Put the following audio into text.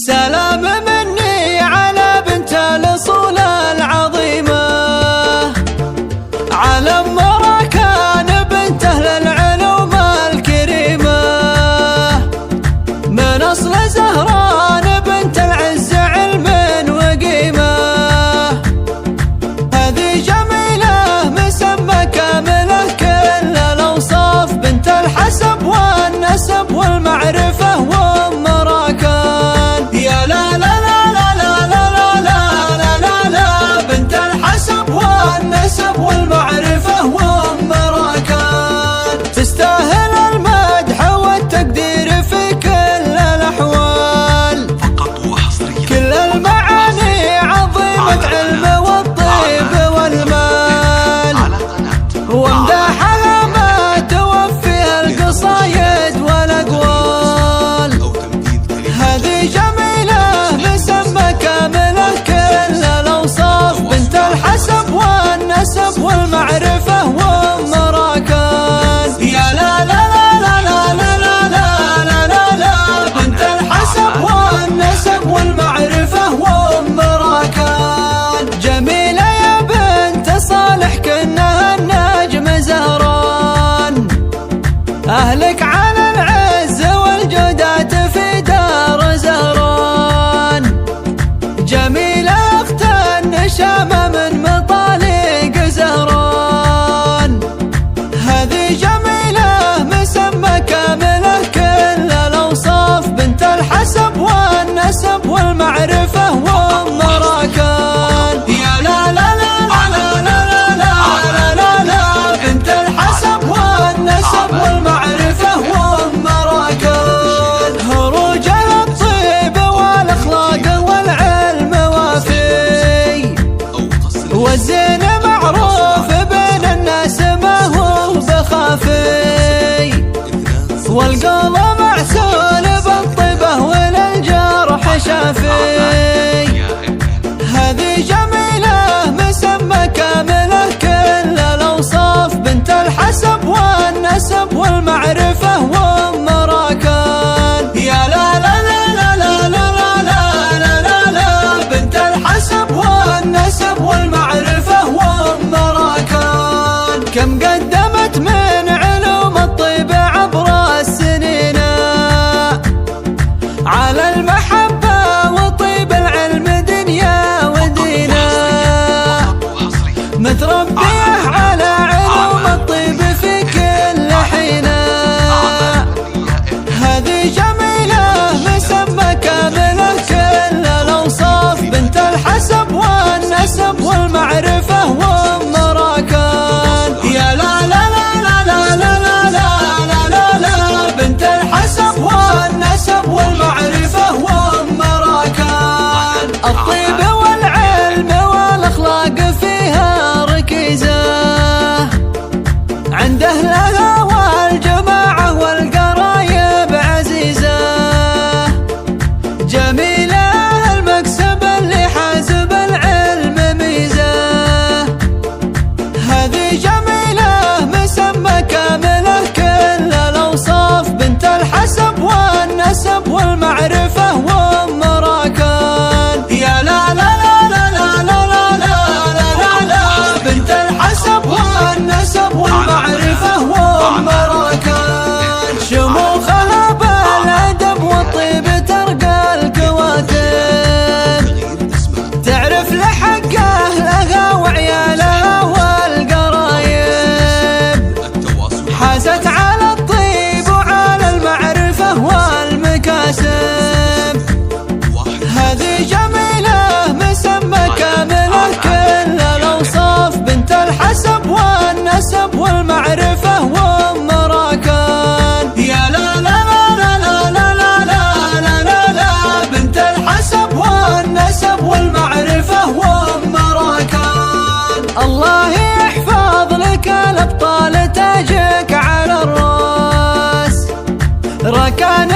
سلام مني على بنت الأصول العظيمة، علم مراكان بنت أهل العلوم الكريمة، من أصل زهران بنت العز علم وقيمة. هذه جميلة مسمى كاملة كل الأوصاف، بنت الحسب والنسب والمعرفة وأم مراكان. يا لا لا لا لا لا لا لا لا لا لا، بنت الحسب والنسب والمعرفة وأم مراكان. تستاهل المدح والتقدير في كل الأحوال، فقط وحصريا كل المعاني عظيمة علم والطيب والمال، وامداحها ما توفيها القصايد والأقوال. هذه جميلة مسمى كاملة كل الأوصاف، بنت الحسب والنسب والمعرفة وأم مراكان. يا لا لا لا لا لا لا لا لا لا لا، بنت الحسب والنسب والمعرفة وأم مراكان. جميلة يا بنت صالح كأنها النجم زهران، أهلك على العز والجودات في دار زهران. جميلة أخت النشامة من مطالق زهران. هذه جميلة مسمى كاملة كل الأوصاف، بنت الحسب والنسب والمعرفة وأم مراكان. يا لا لا لا لا لا لا لا لا لا، بنت الحسب والنسب والمعرفة وأم مراكان. هروجها الطيب والأخلاق والعلم وافي، والزين معروف بين الناس ما هو بخافي، والقلب معسول بالطيبة وللجرح شافي. هذه جميلة مسمى كاملة كل الأوصاف، بنت الحسب والنسب والمعرفة وأم مراكان. يا لا لا لا لا لا لا لا لا لا لا، بنت الحسب والنسب والمعرفة وأم مراكان. كم قدمت من علوم الطيب عبر السنين، على المحبة وطيب العلم دنيا ودينا، متربيه على علوم الطيب في كل حين. هذه جميلة مسمى كاملة كل الأوصاف، بنت الحسب والنسب والمعرفة وأم مراكان. يا لا لا لا لا لا لا لا لا لا لا، بنت الحسب والنسب والمعرفة وأم مراكان. الطيب والعلم والأخلاق فيها ركيزة، عند أهلها والجماعة والقرايب عزيزة. جميلة المكسب اللي حازب العلم ميزة. هذه جميلة مسمى كاملة كل الأوصاف، بنت الحسب والنسب والمعرفة وأم مراكان. يا لا لا لا لا لا لا لا لا لا، بنت الحسب والنسب والمعرفة وأم مراكان. شموخها بالأدب والطيب ترقى الكواتب، تعرف لحق أهلها وعيالها والقرايب، حازت على الطيب وعلى المعرفة والمكاسب. هذه جميلة مسمى كاملة كل الأوصاف، بنت الحسب والنسب والمعرفة وأم مراكان. يا لا لا لا لا لا لا لا لا لا لا، بنت الحسب والنسب والمعرفة وأم مراكان. الله يحفظ لك الأبطال تاجك على الراس، ركان